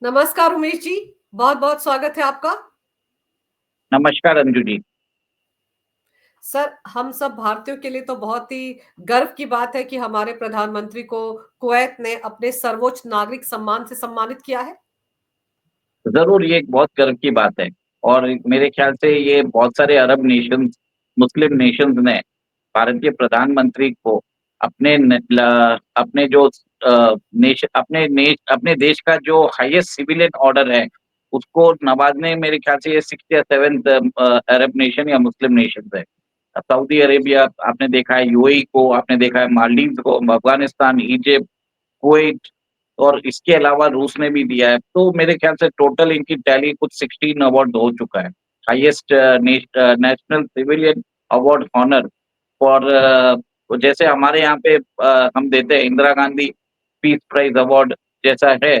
नमस्कार उमेश जी, बहुत-बहुत स्वागत है आपका। नमस्कार अंजू जी। सर, हम सब भारतीयों के लिए तो बहुत ही गर्व की बात है कि हमारे प्रधानमंत्री को कुवैत ने अपने सर्वोच्च नागरिक सम्मान से सम्मानित किया है। ज़रूर ये एक बहुत गर्व की बात है और मेरे ख्याल से ये बहुत सारे अरब नेशंस, मुस्लिम नेशंस ने भारत के प्रधानमंत्री को अपने जो अपने देश का जो हाईएस्ट सिविलियन ऑर्डर है, उसको नवाज़ने मेरे ख्याल से ये 6th या 7th अरब नेशन या मुस्लिम नेशंस है। सऊदी अरेबिया आपने देखा है, यूएई को आपने देखा है, मालदीव्स को, अफ़गानिस्तान, इजिप्ट, कुवैत और इसके अलावा रूस ने भी दिया है। तो मेरे ख्याल से टोटल इनकी टैली कुछ 16 अवार्ड हो चुका है। Highest national civilian award honour for जैसे हमारे यहाँ पे हम देते हैं Indira Gandhi peace prize award जैसा है,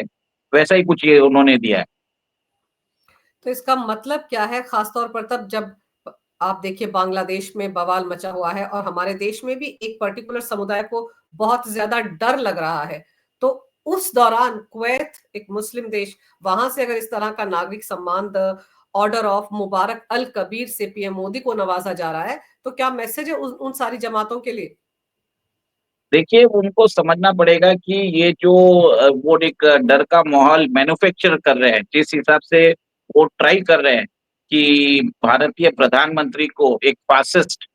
वैसा ही कुछ ये उन्होंने दिया है। तो इसका मतलब क्या है खास तौर पर तब जब आप देखिए बांग्लादेश में बवाल मचा हुआ है और हमारे देश में भी एक पर्टिकुलर समुदाय को बहुत ज्यादा डर लग रहा है। तो उस दौरान कुवैत एक मुस्लिम देश, वहां से अगर इस तरह का नागरिक सम्मान द ऑर्डर ऑफ मुबारक अल कबीर से पीएम मोदी को नवाजा जा रहा है, तो क्या मैसेज है उन सारी जमातों के लिए? देखिए, उनको समझना पड़ेगा कि ये जो वो एक डर का माहौल मैन्युफैक्चर कर रहे हैं, जिस हिसाब से वो ट्राई कर रहे हैं कि भारतीय प्रधानमंत्री को एक फासिस्ट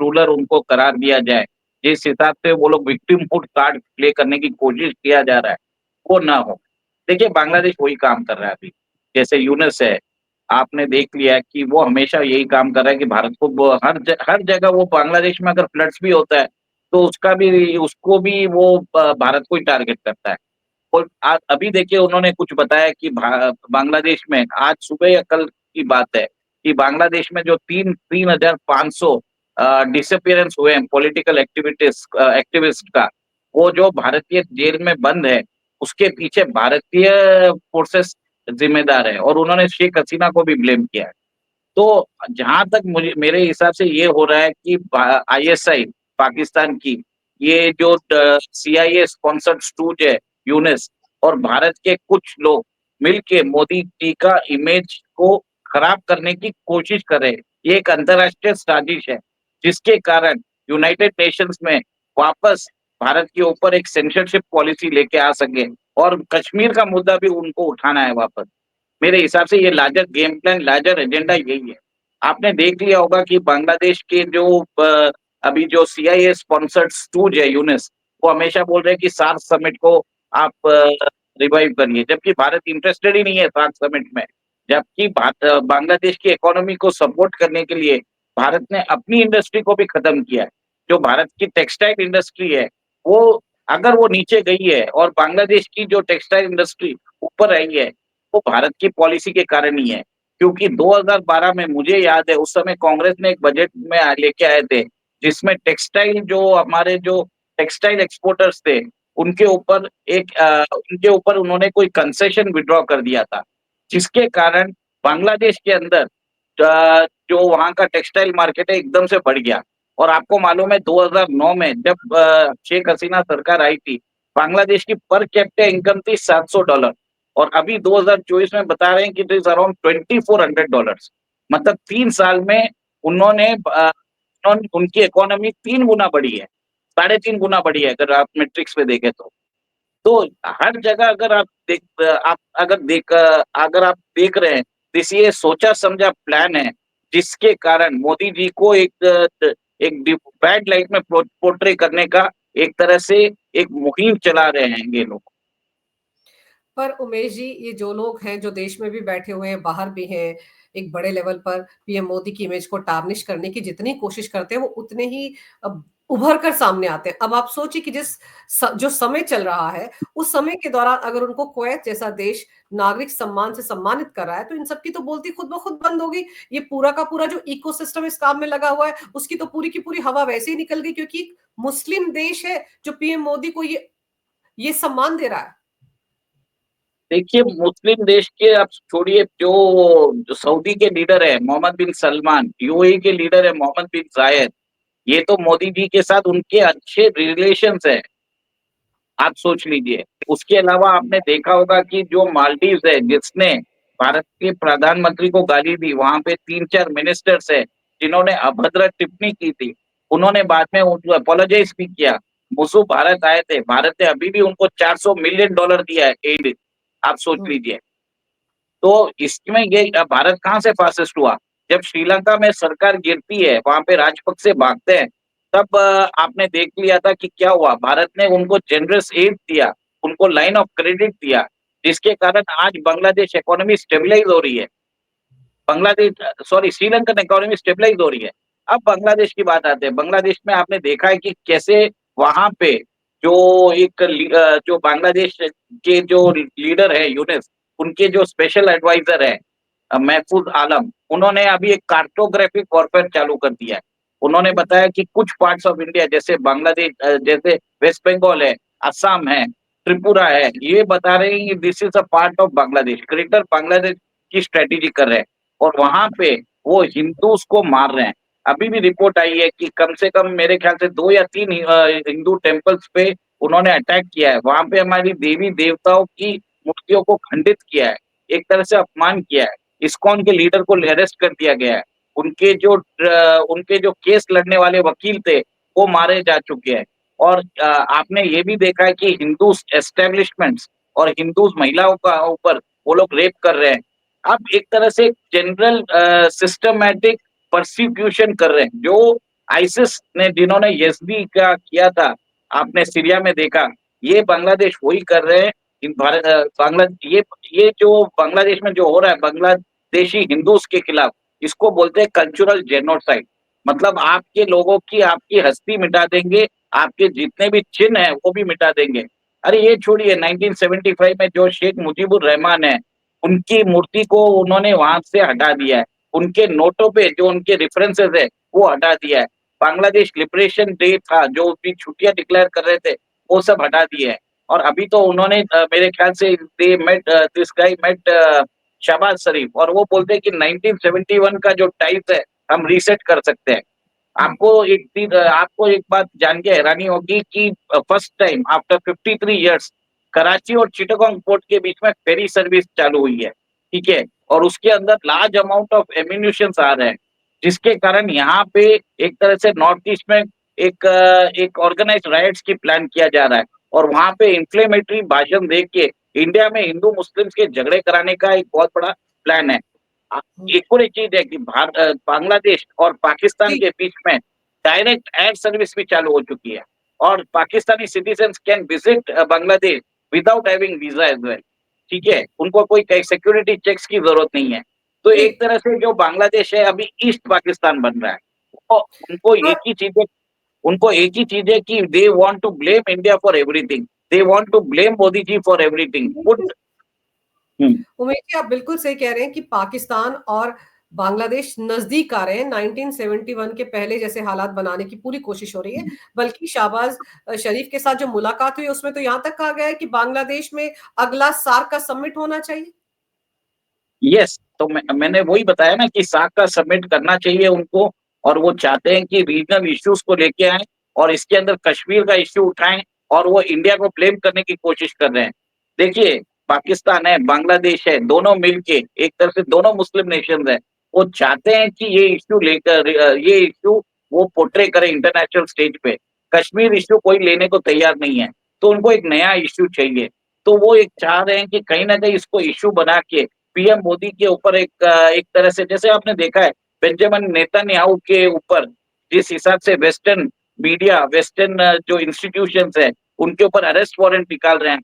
रूलर उनको करार दिया जाए, जिस हिसाब से वो लोग विक्टिमहुड कार्ड प्ले करने की कोशिश किया जा रहा है, वो ना हो। देखिए, बांग्लादेश वही काम कर रहा है अभी। जैसे यूनुस है, आपने देख लिया है कि वो हमेशा यही काम कर रहा है कि भारत को वो हर जगह वो बांग्लादेश में अगर फ्लड्स भी होता है, तो उसको भी वो भारत को ही टारगेट करता है। और अभी देखिए उन्होंने कुछ बताया कि बांग्लादेश में आज सुबह या कल की बात है कि बांग्लादेश में जो 3,500 डिसअपियरेंस हुए हैं पॉलिटिकल एक्टिविस्ट का, वो जो भारतीय जेल में बंद है, उसके पीछे भारतीय फोर्सेस जिम्मेदार है और उन्होंने शेख हसीना को भी ब्लेम किया है। तो जहां तक मुझे मेरे हिसाब से ये हो रहा है कि आईएसआई पाकिस्तान की ये जो सीआईए स्पॉन्सर्ड स्टूज है यूनिस और भारत के कुछ लोग मिलके मोदी जी का इमेज को खराब करने की कोशिश कर रहे हैं। ये एक अंतरराष्ट्रीय साजिश है जिसके कारण यूनाइटेड नेशंस में वापस भारत के ऊपर एक सेंसरशिप पॉलिसी लेके आ सके और कश्मीर का मुद्दा भी उनको उठाना है वापस। मेरे हिसाब से ये larger game plan, larger agenda यही है। आपने देख लिया होगा कि बांग्लादेश के जो अभी जो सीआईए स्पॉन्सर्ड स्टूज है यूनिस, वो हमेशा बोल रहे हैं कि सार्क समिट को आप रिवाइव करिए, जबकि भारत इंटरेस्टेड ही नहीं है सार्क समिट में। जबकि बांग्लादेश की इकोनॉमी को सपोर्ट करने के लिए भारत ने अपनी इंडस्ट्री को भी खत्म किया है। जो भारत की टेक्सटाइल इंडस्ट्री है, वो अगर वो नीचे गई है और बांग्लादेश की जो टेक्सटाइल इंडस्ट्री ऊपर आई है, वो भारत की पॉलिसी के कारण ही है। क्योंकि 2012 में मुझे याद है उस समय कांग्रेस ने एक बजट में लेके आए थे, जिसमें टेक्सटाइल जो हमारे जो टेक्सटाइल एक्सपोर्टर्स थे, उनके ऊपर उन्होंने कोई कंसेशन विड्रॉ कर दिया था, जिसके कारण बांग्लादेश के अंदर जो वहाँ का टेक्सटाइल मार्केट है एकदम से बढ़ गया। और आपको मालूम है 2009 में जब शेख हसीना सरकार आई थी, बांग्लादेश की पर कैपिटा इनकम थी $700 और अभी 2024 में बता रहे हैं कि इट इज अराउंड $2,400। मतलब 3 साल में उनकी इकोनॉमी 3 गुना बढ़ी है, 3.5 गुना बढ़ी है अगर आप मेट्रिक्स पे देखें तो हर जगह अगर आप देख रहे हैं, तो ये सोचा समझा प्लान है, जिसके कारण मोदी जी को एक बैड लाइट में पोर्ट्रे करने का एक तरह से एक मुहिम चला रहे हैं ये लोग। पर उमेश जी, ये जो लोग हैं जो देश में भी बैठे हुए हैं, बाहर भी हैं, एक बड़े लेवल पर पीएम मोदी की इमेज को टार्निश करने की जितनी कोशिश करते हैं वो उतने ही उभर कर सामने आते हैं। अब आप सोचिए कि जो समय चल रहा है, उस समय के दौरान अगर उनको कुवैत जैसा देश नागरिक सम्मान से सम्मानित कर रहा है, तो इन सबकी तो बोलती खुद ब खुद बंद होगी। ये पूरा का पूरा जो इकोसिस्टम इस काम में लगा हुआ है, उसकी तो पूरी की पूरी हवा वैसे ही निकल गई, क्योंकि एक मुस्लिम देश है जो पीएम मोदी को ये सम्मान दे रहा है। देखिए, मुस्लिम देश के आप छोड़िए, जो सऊदी के लीडर है मोहम्मद बिन सलमान, यूएई के लीडर है मोहम्मद बिन जायद, ये तो मोदी जी के साथ उनके अच्छे रिलेशंस है। आप सोच लीजिए। उसके अलावा आपने देखा होगा कि जो मालदीव्स है, जिसने भारत के प्रधानमंत्री को गाली दी, वहां पे 3-4 मिनिस्टर्स है, जिन्होंने अभद्र टिप्पणी की थी, उन्होंने बाद में उनको अपोलोजाइज़ भी किया। मुर्सु भारत आए थे, भारत ने अभी भी उनको $400 मिलियन दिया है एड, आप सोच हुँ, लीजिए। तो इसमें ये भारत कहाँ से फासिस्ट हुआ? जब श्रीलंका में सरकार गिरती है, वहाँ पे राजपक्षे भागते हैं, तब आपने देख लिया था कि क्या हुआ, भारत ने उनको जेनरस एड दिया, उनको लाइन ऑफ क्रेडिट दिया, जिसके कारण आज बांग्लादेश इकोनॉमी स्टेबलाइज़ हो रही है। Bangladesh sorry Sri Lankan economy stabilise हो रही है। अब बांग्लादेश की बात आते हैं। बांग्लादेश में आपने देखा है कि कैसे वहाँ पे जो बांग्लादेश के जो लीडर है यूनुस, उनके जो स्पेशल एडवाइजर है महफूज आलम, उन्होंने अभी एक कार्टोग्राफिक वॉरफेयर चालू कर दिया है। उन्होंने हुँ, बताया कि कुछ पार्ट्स ऑफ इंडिया जैसे जैसे वेस्ट बंगाल है, असम है, त्रिपुरा है, ये बता रहे हैं कि this is a part of Bangladesh, greater Bangladesh की स्ट्रैटेजी कर रहे हैं और वहाँ पे वो हिंदूस को मार रहे हैं। अभी भी रिपोर्ट आई है कि कम से कम मेरे ख्याल से 2 या 3 हिंदू टेम्पल्स पे उन्होंने अटैक किया है। वहाँ पे हमारी देवी-देवताओं की मूर्तियों को खंडित किया है, एक तरह से अपमान किया है। इस्कॉन के लीडर को अरेस्ट कर दिया गया है। उनके जो केस लड़ने वाले वकील थे, वो मारे जा चुके हैं। और आपने ये भी देखा है कि हिंदूस एस्टेब्लिशमेंट्स और हिंदूस महिलाओं का ऊपर वो लोग रेप कर रहे हैं। अब एक तरह से जनरल सिस्टमैटिक परसिक्यूशन कर रहे हैं, जो आईसिस ने जिन्होंने यज़दी का किया था, आपने सीरिया में देखा, ये बांग्लादेश वही कर रहे हैं। इन भारत अ, बांग्ला ये जो बांग्लादेश में जो हो रहा है बांग्लादेशी हिंदूस के खिलाफ, इसको बोलते हैं कल्चरल जेनोसाइड। मतलब आपके लोगों की आपकी हस्ती मिटा देंगे, आपके जितने भी चिन्ह हैं वो भी मिटा देंगे। अरे ये छोड़िए 1975 में जो शेख मुजीबुर रहमान है, उनकी मूर्ति को उन्होंने वहाँ से हटा दिया है। उनके नोटों पे जो उनके रेफरेंसेस है, वो हटा दिया है। बांग्लादेश लिबरेशन डे था, जो भी छुट्टियाँ डिक्लेयर कर रहे थे, वो सब हटा दिए हैं। और अभी तो उन्होंने मेरे ख्याल से दिस गाय मेट शहबाज शरीफ और वो बोलते हैं कि 1971 का जो टाइप है, हम रीसेट कर सकते हैं। हुँ, आपको एक बात जान के हैरानी होगी कि first time after 53 years Karachi और चिटागोंग पोर्ट के बीच में फेरी सर्विस चालू हुई है, ठीक है? और उसके अंदर लार्ज अमाउंट ऑफ एम्यूनिशंस आ रहे हैं, जिसके कारण यहाँ पे एक तरह से नॉर्थ ईस्ट में एक ऑर्गेनाइज्ड रायट्स की प्लान किया जा रहा है और वहाँ पे इन्फ्लेमेटरी भाषण दे के इंडिया में हिंदू मुस्लिम्स के झगड़े कराने का एक बहुत बड़ा प्लान है। अ, हुँ। एक और एक चीज़ है कि बांग्लादेश और पाकिस्तान जी, के बीच में डायरेक्ट एयर सर्विस भी चालू हो चुकी है और Pakistani citizens can visit Bangladesh without having visa as well, ठीक है? उनको कोई कहीं सिक्योरिटी चेक्स की ज़रूरत नहीं है। तो जी। एक तरह से जो बांग्लादेश है अभी ईस्ट पाकिस्तान बन रहा है। तो उनको और एक ही चीज़ है उनको एक ही चीज़ है कि they want to blame India for everything. They want to blame Modi ji for everything. पुट हुँ, उमेश जी, आप बिल्कुल सही कह रहे हैं कि पाकिस्तान और बांग्लादेश नज़दीक आ रहे हैं, 1971 के पहले जैसे हालात बनाने की पूरी कोशिश हो रही है। हुँ। बल्कि शाहबाज़ शरीफ के साथ जो मुलाकात हुई, उसमें तो यहाँ तक कहा गया है कि बांग्लादेश में अगला सार्क का समिट होना चाहिए। यस, तो मैंने वही बताया ना कि सार्क का समिट करना चाहिए उनको और वो चाहते हैं कि रीजनल इश्यूज़ को लेके आएँ और इसके अंदर कश्मीर का इश्यू उठाएँ और वो इंडिया को ब्लेम करने की कोशिश कर रहे हैं। देखिए, पाकिस्तान है, बांग्लादेश है, दोनों मिलके एक तरह से दोनों मुस्लिम नेशंस हैं, वो चाहते हैं कि ये इश्यू वो पोर्ट्रे करें इंटरनेशनल स्टेज पे। कश्मीर इश्यू कोई लेने को तैयार नहीं है, तो उनको एक नया इश्यू चाहिए। तो वो एक चाह रहे हैं कि कहीं न कहीं इसको इश्यू बना के पीएम मोदी के ऊपर एक तरह से जैसे आपने देखा है बेंजामिन नेतन्याहू के ऊपर जिस हिसाब से वेस्टर्न मीडिया, वेस्टर्न जो इंस्टीट्यूशंस हैं, उनके ऊपर अरेस्ट वारंट निकाल रहे हैं।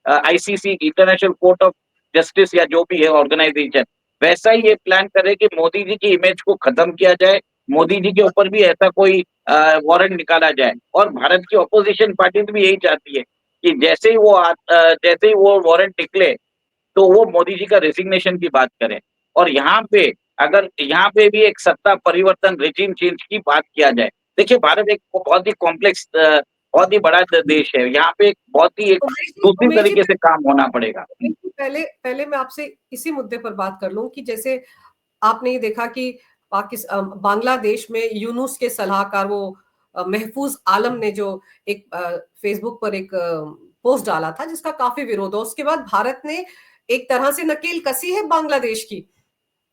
ICC international court of justice या जो भी है ऑर्गेनाइजेशन, वैसा ही ये प्लान कर रहे हैं कि मोदी जी की इमेज को खत्म किया जाए, मोदी जी के ऊपर भी ऐसा कोई वारंट निकाला जाए और भारत की ऑपोजिशन पार्टीज़ भी यही चाहती है कि जैसे ही वो वारंट निकले तो वो मोदी जी का रेज़िग्नेशन की बात करें और यहाँ पे भी एक सत्ता परिवर्तन रेजिम चेंज की बात किया जाए। देखिए भारत एक बहुत ही बहुत ही बड़ा देश है। यहाँ पे एक बहुत ही एक दूसरी उमेश जी तरीके से काम होना पड़ेगा। हुँ, पहले पहले मैं आपसे इसी मुद्दे पर बात कर लूँ कि जैसे आपने ये देखा कि बांग्लादेश में यूनुस के सलाहकार वो महफूज आलम ने जो एक फेसबुक पर एक पोस्ट डाला था जिसका काफी विरोध हो, उसके बाद भारत ने एक तरह से नकेल कसी है बांग्लादेश की।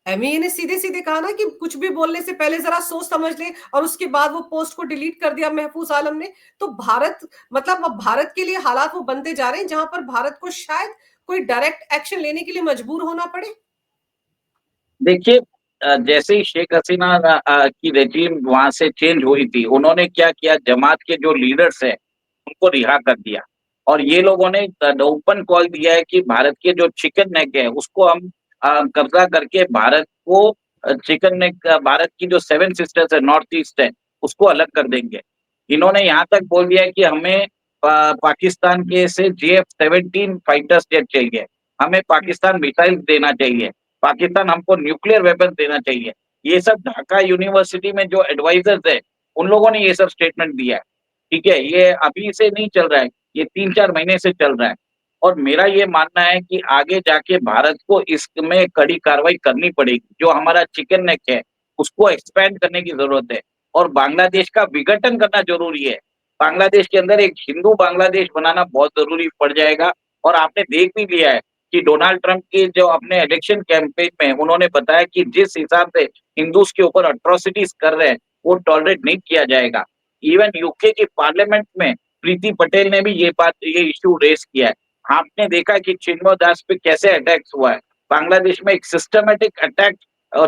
एमईए ने सीधे सीधे कहा ना कि कुछ भी बोलने से पहले जरा सोच समझ ले, और उसके बाद वो पोस्ट को डिलीट कर दिया महफूज आलम ने। तो भारत, मतलब अब भारत के लिए हालात वो बनते जा रहे हैं जहां पर भारत को शायद कोई डायरेक्ट एक्शन लेने के लिए मजबूर होना पड़े। देखिए जैसे ही शेख हसीना की रेजिम वहां से चेंज हुई थी, उन्होंने क्या किया, जमात के जो लीडर्स हैं उनको रिहा कर दिया। और ये लोगों ने ओपन कॉल दिया है कि भारत के जो चिकन नेक है उसको हम कब्जा करके भारत को चिकन नेक, भारत की जो सेवन सिस्टर्स है नॉर्थ ईस्ट है उसको अलग कर देंगे। इन्होंने यहाँ तक बोल दिया है कि हमें पाकिस्तान के से JF-17 फाइटर जेट चाहिए, हमें पाकिस्तान मिसाइल देना चाहिए, पाकिस्तान हमको न्यूक्लियर वेपन देना चाहिए। ये सब ढाका यूनिवर्सिटी में जो एडवाइजर्स है उन लोगों ने ये सब स्टेटमेंट दिया है। ठीक है, ये अभी से नहीं चल रहा है, ये 3-4 महीने से चल रहा है। और मेरा ये मानना है कि आगे जाके भारत को इसमें कड़ी कार्रवाई करनी पड़ेगी। जो हमारा चिकन नेक है उसको एक्सपैंड करने की जरूरत है और बांग्लादेश का विघटन करना जरूरी है। बांग्लादेश के अंदर एक हिंदू बांग्लादेश बनाना बहुत जरूरी पड़ जाएगा। और आपने देख भी लिया है कि डोनाल्ड ट्रंप के जो अपने इलेक्शन कैंपेन में उन्होंने बताया कि जिस हिसाब से हिंदूज के ऊपर अट्रॉसिटीज कर रहे हैं वो टॉलरेट नहीं किया जाएगा। इवन यूके की पार्लियामेंट में प्रीति पटेल ने भी ये इश्यू रेस किया है। आपने देखा कि चिन्मय दास पे कैसे अटैक्स हुआ है। बांग्लादेश में एक सिस्टमेटिक अटैक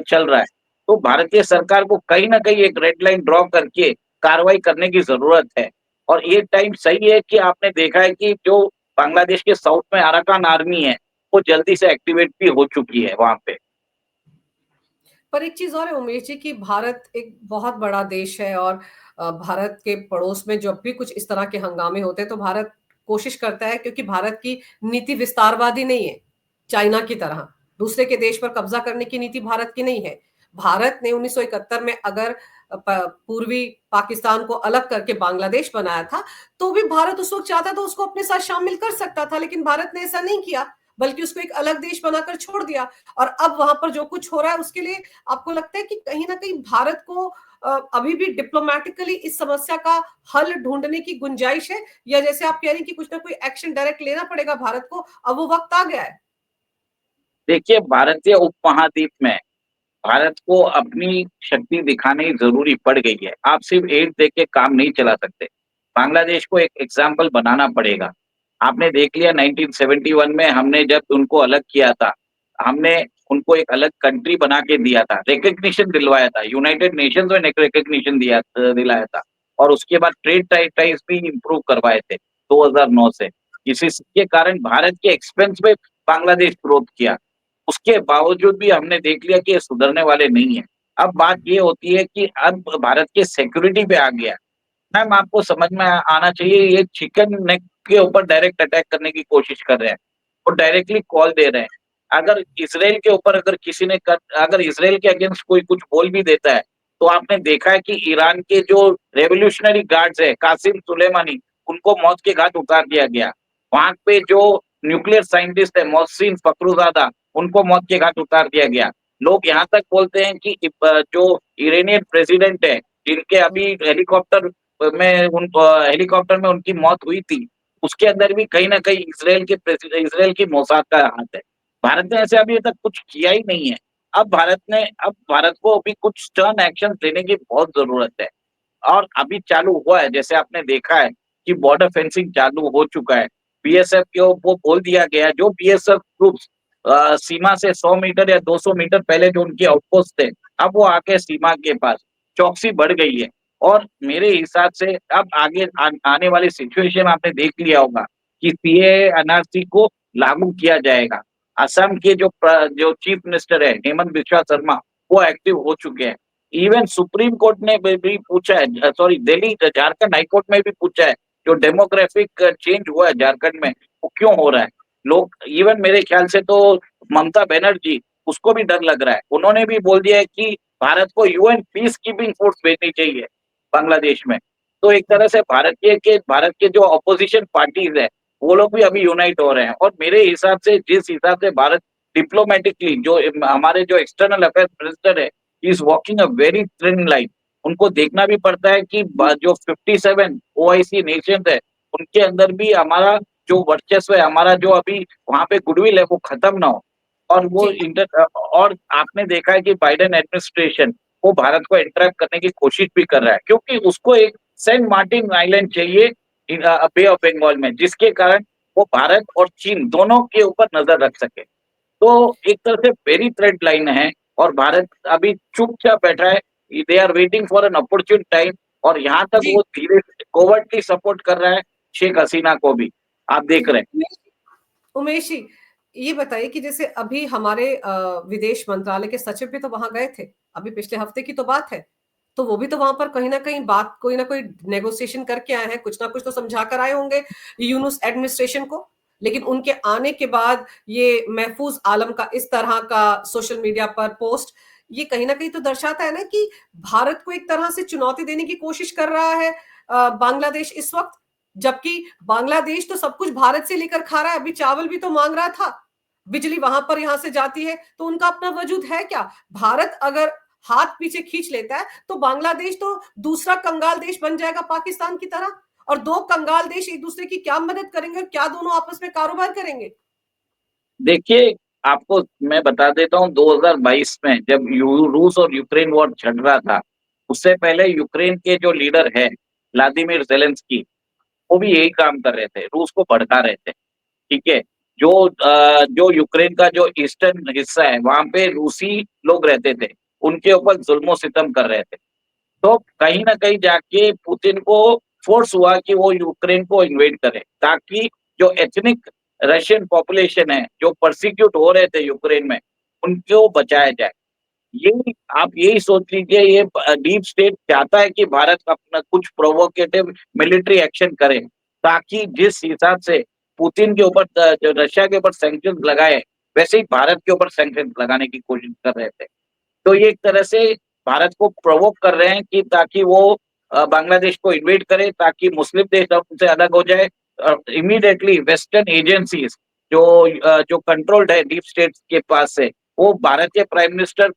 चल रहा है। तो भारतीय सरकार को कहीं ना कहीं एक रेड लाइन ड्रॉ करके कार्रवाई करने की जरूरत है। और ये टाइम सही है कि आपने देखा है कि जो बांग्लादेश के साउथ में अराकान आर्मी है वो जल्दी से एक्टिवेट भी हो चुकी है वहां पे। पर एक चीज और है उमेश जी कि भारत एक बहुत बड़ा देश है, और भारत के पड़ोस में जब भी कुछ इस तरह के हंगामे होते हैं तो भारत कोशिश करता है, क्योंकि भारत की नीति विस्तारवादी नहीं है चाइना की तरह, दूसरे के देश पर कब्जा करने की नीति भारत की नहीं है। भारत ने 1971 में अगर पूर्वी पाकिस्तान को अलग करके बांग्लादेश बनाया था, तो भी भारत उस वक्त चाहता तो उसको अपने साथ शामिल कर सकता था, लेकिन भारत ने ऐसा नहीं किया, बल्कि उसको एक अलग देश बनाकर छोड़ दिया। और अब वहां पर जो कुछ हो रहा है उसके लिए आपको लगता है कि कहीं ना कहीं भारत को अभी भी डिप्लोमेटिकली इस समस्या का हल ढूंढने की गुंजाइश है, या जैसे आप कह रही हैं कि कुछ ना कोई एक्शन डायरेक्ट लेना पड़ेगा भारत को, अब वो वक्त आ गया है? देखिए भारतीय उपमहाद्वीप में भारत को अपनी शक्ति दिखानी जरूरी पड़ गई है। आप सिर्फ एड दे के काम नहीं चला सकते, बांग्लादेश को एक एग्जाम्पल बनाना पड़ेगा। आपने देख लिया 1971 में हमने जब उनको अलग किया था, हमने उनको एक अलग कंट्री बना के दिया था, रिकग्निशन दिलवाया था, यूनाइटेड नेशंस में रिकग्निशन दिलाया था। और उसके बाद ट्रेड टाइज भी इंप्रूव करवाए थे 2009 से। इसी के कारण भारत के एक्सपेंस में बांग्लादेश ग्रोथ किया। उसके बावजूद भी हमने देख लिया कि ये सुधरने वाले नहीं है। अब बात ये होती है कि अब भारत के सिक्योरिटी पे आ गया। मैम आपको समझ में आना चाहिए, ये चिकन नेक के ऊपर डायरेक्ट अटैक करने की कोशिश कर रहे हैं और डायरेक्टली कॉल दे रहे हैं। अगर इसराइल के ऊपर अगर किसी ने अगर इसराइल के अगेंस्ट कोई कुछ बोल भी देता है तो आपने देखा है कि ईरान के जो रेवोल्यूशनरी गार्ड्स है कासिम सुलेमानी, उनको मौत के घाट उतार दिया गया। वहां पे जो न्यूक्लियर साइंटिस्ट है मोहसिन फखरुजादा, उनको मौत के घाट उतार दिया गया। लोग यहाँ तक बोलते हैं कि जो ईरानियन प्रेसिडेंट है जिनके अभी हेलीकॉप्टर में उनकी मौत हुई थी, उसके अंदर भी कहीं ना कहीं इसराइल की मोसाद का हाथ है। भारत ने ऐसे अभी तक कुछ किया ही नहीं है। अब भारत को अभी कुछ स्टर्न एक्शन लेने की बहुत जरूरत है। और अभी चालू हुआ है, जैसे आपने देखा है कि बॉर्डर फेंसिंग चालू हो चुका है। बीएसएफ को वो बोल दिया गया, जो बीएसएफ ग्रुप्स सीमा से 100 मीटर या 200 मीटर पहले जो उनके आउटपोस्ट थे, अब वो आके सीमा के पास चौकसी बढ़ गई है। और मेरे हिसाब से अब आगे आने वाली सिचुएशन आपने देख लिया होगा कि सीएए एनआरसी को लागू किया जाएगा। असम के जो चीफ मिनिस्टर है हेमंत बिस्वा शर्मा, वो एक्टिव हो चुके हैं। इवन सुप्रीम कोर्ट ने भी पूछा है, सॉरी दिल्ली झारखंड हाईकोर्ट में भी पूछा है, जो डेमोग्राफिक चेंज हुआ है झारखंड में वो क्यों हो रहा है। लोग इवन मेरे ख्याल से तो ममता बनर्जी, उसको भी डर लग रहा है, उन्होंने भी बोल दिया है कि भारत को यूएन पीस कीपिंग फोर्स भेजनी चाहिए बांग्लादेश में। तो एक तरह से भारत के जो अपोजिशन पार्टीज है वो लोग भी अभी यूनाइट हो रहे हैं। और मेरे हिसाब से जिस हिसाब से भारत डिप्लोमेटिकली, जो हमारे जो एक्सटर्नल अफेयर्स मिनिस्टर है, is walking a very thin line. उनको देखना भी पड़ता है कि जो 57 ओआईसी नेशंस है, उनके अंदर भी हमारा जो वर्चस्व है, हमारा जो अभी वहाँ पे गुडविल है, वो खत्म ना हो। और वो जी, और आपने देखा है कि बाइडेन एडमिनिस्ट्रेशन वो भारत को इंटरैक्ट करने की कोशिश भी कर रहा है, क्योंकि उसको एक सेंट मार्टिन आइलैंड चाहिए बे ऑफ बंगाल में, जिसके कारण वो भारत और चीन दोनों के ऊपर नजर रख सके। तो एक तरह से वेरी थ्रेड लाइन है, और भारत अभी चुपचाप बैठा है। They are waiting for an opportune time, और यहाँ तक जी। वो धीरे कोवर्टली सपोर्ट कर रहा है शेख हसीना को भी, आप देख रहे हैं। उमेश उमेश जी, ये बताइए कि जैसे अभी हमारे विदेश मंत्रालय के सचिव भी तो वहां गए थे, अभी पिछले हफ्ते की तो बात है। तो वो भी तो वहां पर कहीं ना कहीं बात, कोई ना कोई नेगोशिएशन करके आए हैं, कुछ ना कुछ तो समझा कर आए होंगे यूनुस एडमिनिस्ट्रेशन को। लेकिन उनके आने के बाद ये महफूज आलम का इस तरह का सोशल मीडिया पर पोस्ट, ये कहीं ना कहीं तो दर्शाता है ना कि भारत को एक तरह से चुनौती देने की कोशिश कर रहा है बांग्लादेश इस वक्त। जबकि बांग्लादेश तो सब कुछ भारत से लेकर खा रहा है, अभी चावल भी तो मांग रहा था। बिजली वहां पर यहां से जाती है, तो उनका अपना वजूद है क्या? भारत अगर हाथ पीछे खींच लेता है तो बांग्लादेश तो दूसरा कंगाल देश बन जाएगा पाकिस्तान की तरह। और दो कंगाल देश एक दूसरे की क्या मदद करेंगे और क्या दोनों आपस में कारोबार करेंगे? देखिए, आपको मैं बता देता हूँ, 2022 में जब रूस और यूक्रेन वॉर छिड़ रहा था, उससे पहले यूक्रेन के जो लीडर है व्लादिमीर जेलेंस्की, वो भी यही काम कर रहे थे, रूस को भड़का रहे थे। ठीक है। जो यूक्रेन का जो ईस्टर्न हिस्सा है, वहां पे रूसी लोग रहते थे, उनके ऊपर जुल्मो सितम कर रहे थे। तो कहीं ना कहीं जाके पुतिन को फोर्स हुआ कि वो यूक्रेन को इन्वेड करे, ताकि जो एथनिक रशियन पॉपुलेशन है, जो परसिक्यूट हो रहे थे यूक्रेन में, उनको बचाया जाए। ये आप यही सोच लीजिए, ये डीप स्टेट चाहता है कि भारत अपना कुछ प्रोवोकेटिव मिलिट्री एक्शन करे, ताकि जिस हिसाब से पुतिन के ऊपर जो रशिया के ऊपर सैंक्शन लगाए, वैसे ही भारत के ऊपर सैंक्शन लगाने की कोशिश कर रहे थे। तो ये एक तरह से भारत को प्रोवोक कर रहे हैं कि ताकि वो बांग्लादेश को इन्वेट करे, ताकि मुस्लिम देश उनसे अलग हो जाए। इमीडिएटली वेस्टर्न एजेंसीज जो कंट्रोल्ड है डीप स्टेट के पास से, वो भारत के प्राइम मिनिस्टर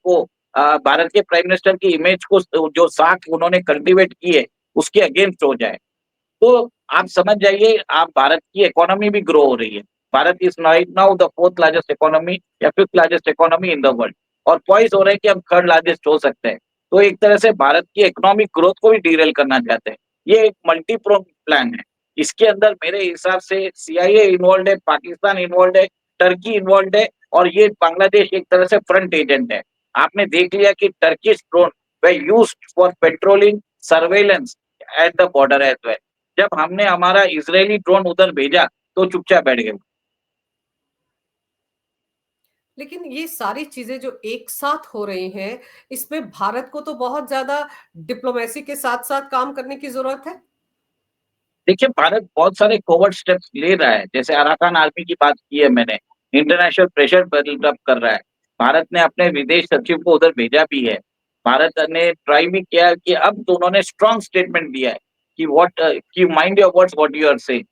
की इमेज को, जो साख उन्होंने कल्टीवेट की है, उसके अगेंस्ट हो जाए। तो आप समझ जाइए, आप भारत की इकोनॉमी भी ग्रो हो रही है। Bharat is right now the fourth largest economy या fifth largest economy in the world, और पॉइस हो रहे हैं कि हम थर्ड लार्जेस्ट हो सकते हैं। तो एक तरह से भारत की इकोनॉमिक ग्रोथ को भी डीरेल करना चाहते हैं। ये एक मल्टी प्रोंग प्लान है। इसके अंदर मेरे हिसाब से सीआईए इन्वॉल्व है, पाकिस्तान इन्वॉल्व है, टर्की इन्वॉल्व है, और ये बांग्लादेश एक तरह से फ्रंट एजेंट है। आपने देख लिया कि Turkish drone they used for patrolling, surveillance at the border as well. जब हमने हमारा इजरायली ड्रोन उधर भेजा, तो चुपचाप बैठ गए। लेकिन ये सारी चीजें जो एक साथ हो रही हैं, इसमें भारत को तो बहुत ज्यादा डिप्लोमेसी के साथ साथ काम करने की जरूरत है। देखिए, भारत बहुत सारे कोवर्ट स्टेप्स ले रहा है, जैसे अराकान आर्मी की बात की है मैंने। इंटरनेशनल प्रेशर बिल्डअप कर रहा है। भारत ने अपने विदेश सचिव को उधर भेजा भी है। भारत ने ट्राई भी किया कि अब तो उन्होंने स्ट्रॉन्ग स्टेटमेंट दिया है कि व्हाट कि mind your words what you are saying.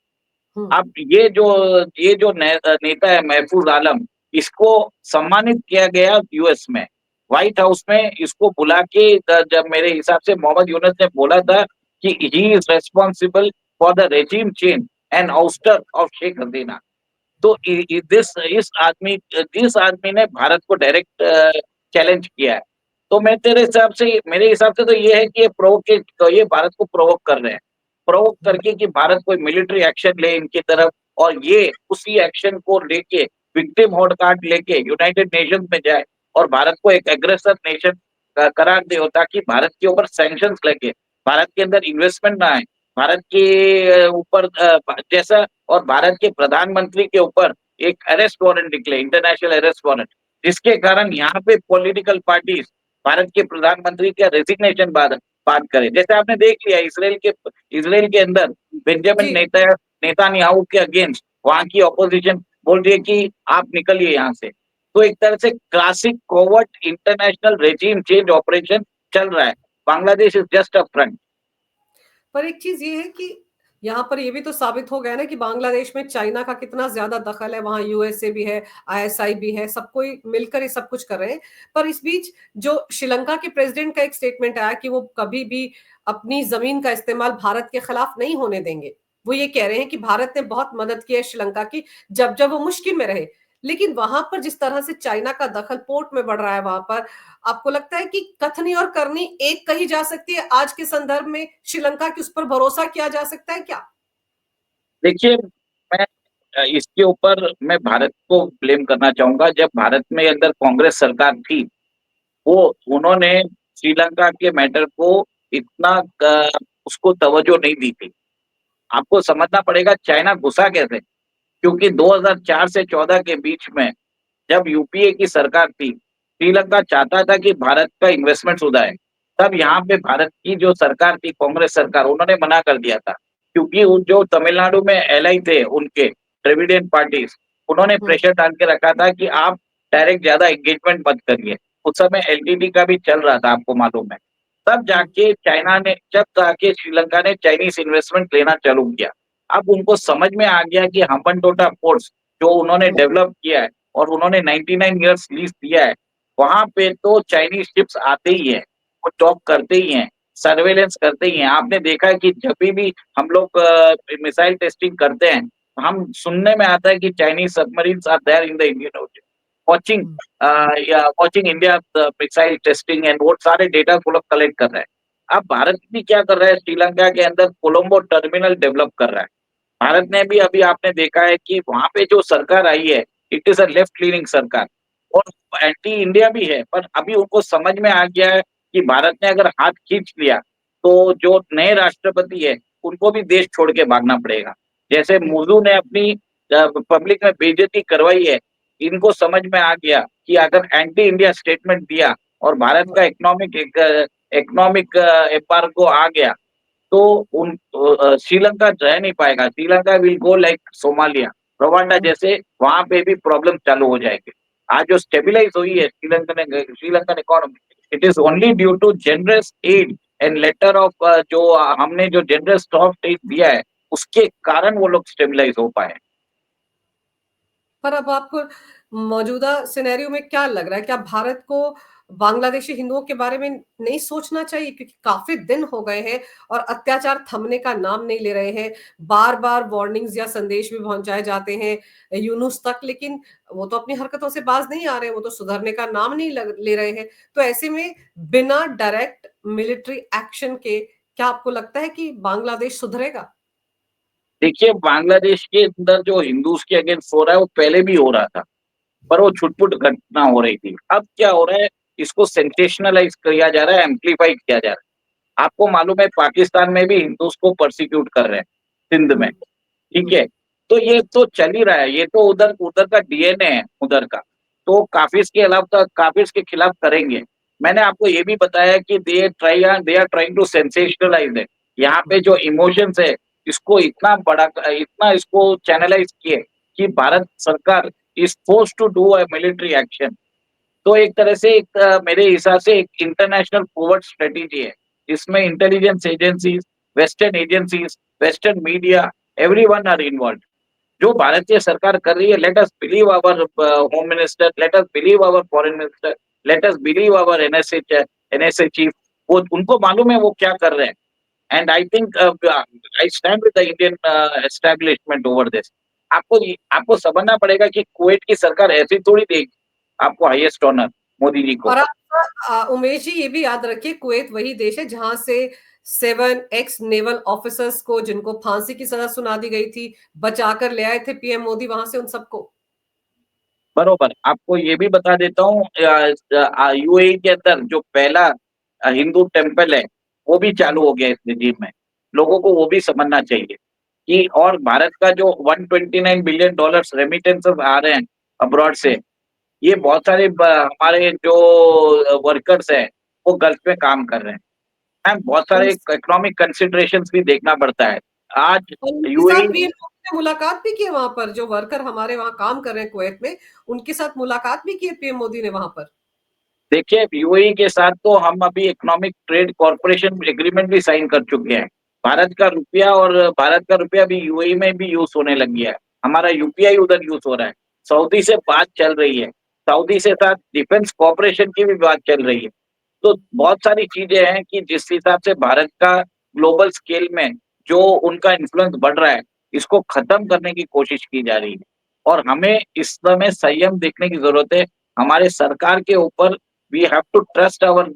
Hmm. अब ये जो नेता है महफूज आलम, इसको सम्मानित किया गया यूएस में, व्हाइट हाउस में इसको बुला के, जब मेरे हिसाब से मोहम्मद यूनस ने बोला था कि he is responsible for the regime change and ouster of Sheikh Hasina. तो इस आदमी ने भारत को डायरेक्ट चैलेंज किया है। तो मैं तेरे हिसाब से मेरे हिसाब से तो ये है कि ये भारत को प्रोवोक कर रहे हैं, प्रोवोक करके कि भारत कोई मिलिट्री एक्शन ले इनकी तरफ, और ये उसी एक्शन को लेके विक्टिम होड कार्ड लेके यूनाइटेड नेशंस में जाए, और भारत को एक एग्रेसर नेशन करार दे, ताकि भारत के ऊपर सैंक्शंस लगे, भारत के अंदर इन्वेस्टमेंट ना आए, भारत के ऊपर जैसा, और भारत के प्रधानमंत्री के ऊपर एक अरेस्ट वारंट निकले, इंटरनेशनल अरेस्ट वारंट, जिसके कारण यहाँ पे पॉलिटिकल पार्टीज भारत के प्रधानमंत्री का रेजिग्नेशन बात करें। जैसे आपने देख लिया इसराइल के अंदर बेंजामिन जी। नेतान्याहू के अगेंस्ट वहां की ऑपोजिशन बोल रही है कि आप निकलिए यहाँ से। तो एक तरह से classic covert international regime change operation चल रहा है। Bangladesh is just a front. पर एक चीज ये है कि यहाँ पर ये भी तो साबित हो गया ना कि बांग्लादेश में चाइना का कितना ज्यादा दखल है, वहां यूएसए भी है, आईएसआई भी है, सब कोई मिलकर ये सब कुछ कर रहे हैं। पर इस बीच जो श्रीलंका के प्रेसिडेंट का एक स्टेटमेंट आया कि वो कभी भी अपनी जमीन का इस्तेमाल भारत के खिलाफ नहीं होने देंगे। वो ये कह रहे हैं कि भारत ने बहुत मदद की है श्रीलंका की, जब जब वो मुश्किल में रहे। लेकिन वहां पर जिस तरह से चाइना का दखल पोर्ट में बढ़ रहा है, वहां पर आपको लगता है कि कथनी और करनी एक कही जा सकती है आज के संदर्भ में? श्रीलंका की उस पर भरोसा किया जा सकता है क्या? देखिए, मैं इसके ऊपर मैं भारत को ब्लेम करना चाहूँगा। जब भारत में अंदर कांग्रेस सरकार थी, वो उन्होंने श्रीलंका के मैटर को इतना उसको तवज्जो नहीं दी थी। आपको समझना पड़ेगा चाइना घुसा कैसे? क्योंकि 2004 से 14 के बीच में जब यूपीए की सरकार थी, श्रीलंका चाहता था कि भारत का इन्वेस्टमेंट हो जाए। तब यहाँ पे भारत की जो सरकार थी, कांग्रेस सरकार, उन्होंने मना कर दिया था। क्योंकि वो जो तमिलनाडु में एलआई थे उनके द्रविडियन पार्टीज, उन्होंने हम्म, प्रेशर डाल के रखा था कि आप डायरेक्ट ज्यादा एंगेजमेंट मत करिए। उस समय एलटीटी का भी चल रहा था, आपको मालूम है। तब हम्म, जाके चाइना ने जब जाके श्रीलंका ने चाइनीज इन्वेस्टमेंट लेना चालू किया। अब उनको समझ में आ गया कि हम्बनटोटा पोर्ट्स जो उन्होंने हम्म, डेवलप किया है और उन्होंने 99 ईयर्स लीज दिया है, वहां पे तो चाइनीज शिप्स आते ही है, वो डॉक करते ही हैं, सर्वेलेंस करते ही हैं। आपने देखा है कि जब भी हम लोग मिसाइल टेस्टिंग करते हैं, हम सुनने में आता है कि Chinese submarines are there in the Indian Ocean watching hmm, या watching India missile testing, and वो सारे डेटा वो लोग कलेक्ट कर रहे हैं। अब भारत भी क्या कर रहा है, श्रीलंका के अंदर कोलंबो टर्मिनल डेवलप कर रहा है। भारत ने भी अभी आपने देखा है कि वहां पे जो सरकार आई है, it is a left leaning सरकार और एंटी इंडिया भी है। पर अभी उनको समझ में आ गया है कि भारत ने अगर हाथ खींच लिया तो जो नए राष्ट्रपति है उनको भी देश छोड़ के भागना पड़ेगा। जैसे हम्म, मुर्मू ने अपनी पब्लिक में बेइज्जती करवाई है, इनको समझ में आ गया कि अगर एंटी इंडिया स्टेटमेंट दिया और भारत का इकोनॉमिक एम्बार्गो आ गया तो श्रीलंका रह नहीं पाएगा। Sri Lanka will go like Somalia, Rwanda hmm, जैसे, वहां पे भी प्रॉब्लम चालू हो जाएगी। आज जो स्टेबिलाईज़ हुई है Sri Lankan economy, it is only due to generous aid and later of जो हमने जो जनरस सॉफ्ट एड दिया है, उसके कारण वो लोग स्टेबिलाईज़ हो पाए। पर अब आपको मौजूदा सिनेरियो में क्या लग रहा है? क्या भारत को बांग्लादेशी हिंदुओं के बारे में नहीं सोचना चाहिए? क्योंकि काफी दिन हो गए हैं और अत्याचार थमने का नाम नहीं ले रहे हैं। बार बार वार्निंग्स या संदेश भी पहुंचाए जाते हैं यूनुस तक, लेकिन वो तो अपनी हरकतों से बाज नहीं आ रहे हैं, वो तो सुधरने का नाम नहीं ले रहे हैं। तो ऐसे में बिना डायरेक्ट मिलिट्री एक्शन के क्या आपको लगता है कि बांग्लादेश सुधरेगा? देखिए, बांग्लादेश के अंदर जो हिंदूज के अगेंस्ट हो रहा है वो पहले भी हो रहा था, पर वो छुटपुट घटना हो रही थी। अब क्या हो रहा है, इसको सेंसेशनलाइज किया जा रहा है, एम्पलीफाई किया जा रहा है। आपको मालूम है पाकिस्तान में भी हिंदूज को प्रोसिक्यूट कर रहे हैं, सिंध में, हम्म, ठीक हम्म, है? तो ये तो चल ही रहा है, ये तो उधर उधर का डीएनए है उधर का। तो काफिर्स के अलावा काफिर्स के खिलाफ करेंगे। मैंने आपको ये भी बताया कि they are trying to sensationalize it. यहाँ पे जो इमोशंस है, इसको इतना बड़ा, इतना इसको चैनलाइज किए कि भारत सरकार is force to do a military action. तो एक तरह से एक मेरे हिसाब से एक इंटरनेशनल कोवर्ट स्ट्रेटेजी है, जिसमें intelligence agencies, western agencies, western media, everyone are involve. जो भारतीय सरकार कर रही है, let us believe our home minister, let us believe our foreign minister, let us believe our NSA chief. वो उनको मालूम है वो क्या कर रहे हैं। And I think I stand with the Indian establishment over this. आपको समझना पड़ेगा कि कुवैत की सरकार ऐसी थोड़ी देगी आपको हाईएस्ट ऑनर, मोदी जी को। और आप उमेश जी ये भी याद रखिए, कुवैत वही देश है जहां से 7 एक्स नेवल ऑफिसर्स को, जिनको फांसी की सजा सुना दी गई थी, बचाकर ले आए थे पीएम मोदी वहां से उन सबको। बरोबर, आपको ये भी बता देता हूँ, यूएई के अंदर जो पहला हिंदू टेम्पल है, वो भी चालू हो गया इस रिजीम में। लोगों को वो भी समझना चाहिए कि, और भारत का जो $129 बिलियन रेमिटेंसेस आ रहे हैं अब्रॉड से, ये बहुत सारे हमारे जो वर्कर्स हैं, वो गल्फ में काम कर रहे हैं। बहुत सारे उन, इकोनॉमिक कंसिडरेशंस भी देखना पड़ता है। आज उनके साथ यूएई, पीएम मोदी ने मुलाकात भी की है वहां पर, जो वर्कर हमारे वहां काम कर रहे हैं कुवैत में, उनके साथ मुलाकात भी की है पीएम मोदी ने वहां पर। देखिए यूएई के साथ तो हम अभी इकोनॉमिक ट्रेड कॉर्पोरेशन एग्रीमेंट भी साइन कर चुके हैं। भारत का रुपया भी यूएई में भी यूज़ होने लग गया है। हमारा यूपीआई उधर यूज़ हो रहा है। सऊदी से बात चल रही है। सऊदी से साथ डिफेंस कोऑपरेशन की भी बात चल रही है। तो बहुत सारी चीज़ें हैं कि जिस हिसाब से भारत का ग्लोबल स्केल में जो उनका इन्फ्लुएंस बढ़ रहा है, इसको खत्म करने की कोशिश की जा रही है। और हमें इस समय संयम देखने की ज़रूरत है। हमारे सरकार के ऊपर we have to trust our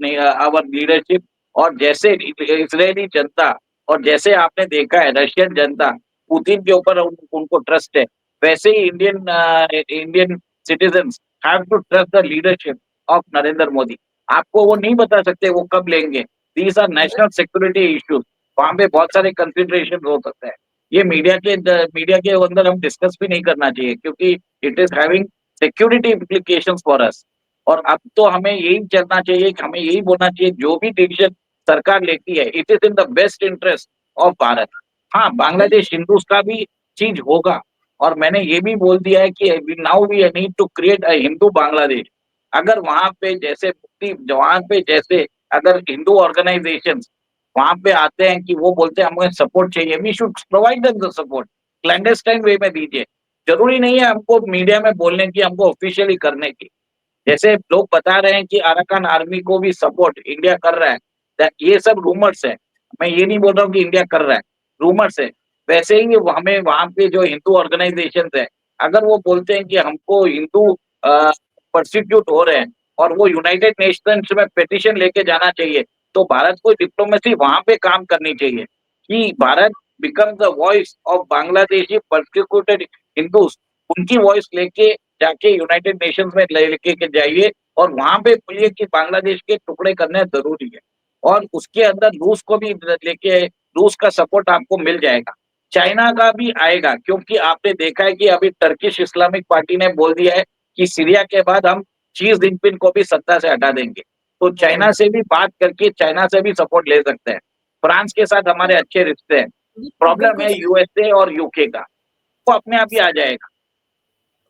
leadership. और जैसे इज़रायली जनता और जैसे आपने देखा है रशियन जनता, पुतिन के ऊपर उनको ट्रस्ट है, वैसे ही Indian citizens have to trust the leadership of Narendra Modi. आपको वो नहीं बता सकते वो कब लेंगे। These are national security issues. वहाँ पे बहुत सारे कंसिडरेशन हो सकते हैं। ये मीडिया के अंदर हम डिस्कस भी नहीं करना चाहिए क्योंकि it is having security implications for us. और अब तो हमें यही चलना चाहिए कि हमें यही बोलना चाहिए जो भी डिसीजन सरकार लेती है, it is in the best interest of Bharat. हाँ, बांग्लादेश हिंदूज़ का भी चीज़ होगा। और मैंने ये भी बोल दिया है कि now we need to create a Hindu Bangladesh. अगर वहाँ पे जैसे वहाँ पे जैसे अगर हिंदू ऑर्गेनाइजेशंस वहाँ पे आते हैं कि वो बोलते हैं हमें सपोर्ट चाहिए, we should provide them the support. Clandestine way में दीजिए। ज़रूरी नहीं है हमको मीडिया में बोलने की, हमको ऑफिशियली करने की। जैसे लोग बता रहे हैं कि अराकान आर्मी को भी सपोर्ट इंडिया कर रहा है, ये सब रूमर्स है। मैं ये नहीं बोल रहा हूँ कि इंडिया कर रहा है, रूमर्स है। वैसे ही हमें वहाँ पे जो हिंदू ऑर्गेनाइजेशंस है, अगर वो बोलते हैं कि हमको हिंदू पर्सिक्यूट हो रहे हैं और वो यूनाइटेड नेशंस में पिटीशन लेके जाना चाहिए, तो भारत को डिप्लोमेसी वहाँ पे काम करनी चाहिए कि Bharat become the voice of Bangladeshi persecuted Hindus. उनकी वॉइस लेके जाके यूनाइटेड नेशंस में लेके के जाइए और वहाँ पे बोलिए कि बांग्लादेश के टुकड़े करने ज़रूरी है। और उसके अंदर रूस को भी लेके रूस का सपोर्ट आपको मिल जाएगा। चाइना का भी आएगा क्योंकि आपने देखा है कि अभी टर्किश इस्लामिक पार्टी ने बोल दिया है कि सीरिया के बाद हम शी जिनपिंग को भी सत्ता से हटा देंगे। तो चाइना बिल्कुल। से भी बात करके चाइना से भी सपोर्ट ले सकते हैं। फ्रांस के साथ हमारे अच्छे रिश्ते हैं। बिल्कुल, प्रॉब्लम बिल्कुल है सही। यूएसए और यूके का, वो अपने आप ही आ जाएगा।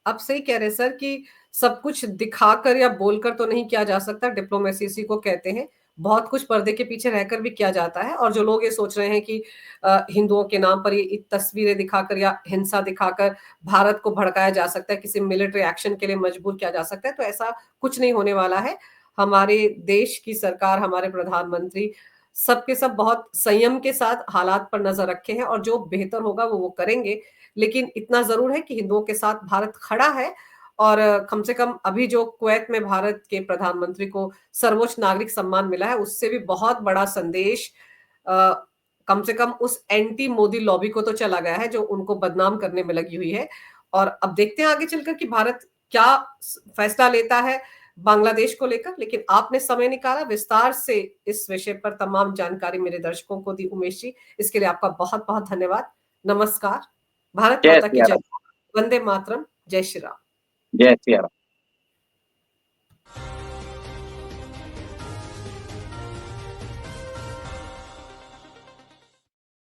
आप सही कह रहे हैं सर कि सब कुछ दिखाकर या बोलकर तो नहीं किया जा सकता, डिप्लोमेसी इसी को कहते हैं। बहुत कुछ पर्दे के पीछे रहकर भी किया जाता है और जो लोग ये सोच रहे हैं कि हिंदुओं के नाम पर ये तस्वीरें दिखाकर या हिंसा दिखाकर भारत को भड़काया जा सकता है, किसी मिलिट्री एक्शन के लिए मजबूर किया जा सकता है, तो ऐसा कुछ नहीं होने वाला है। हमारे देश की सरकार, हमारे प्रधानमंत्री सब के सब बहुत संयम के साथ हालात पर नज़र रखे हैं और जो बेहतर होगा वो करेंगे। लेकिन इतना ज़रूर है कि हिंदुओं के साथ भारत खड़ा है और कम से कम अभी जो कुवैत में भारत के प्रधानमंत्री को सर्वोच्च नागरिक सम्मान मिला है, उससे भी बहुत बड़ा संदेश कम से कम उस एंटी मोदी लॉबी को तो चला गया है, जो उनको बदनाम करने में लगी हुई है। और अब देखते हैं आगे चलकर कि भारत क्या फैसला लेता है बांग्लादेश को लेकर। लेकिन आपने समय निकाला विस्तार से इस विषय पर तमाम जानकारी मेरे दर्शकों को दी उमेश जी, इसके लिए आपका बहुत-बहुत धन्यवाद। नमस्कार। भारत जय माता की सिया जय। राम। वंदे मातरम। जय श्री राम। जय सिया राम।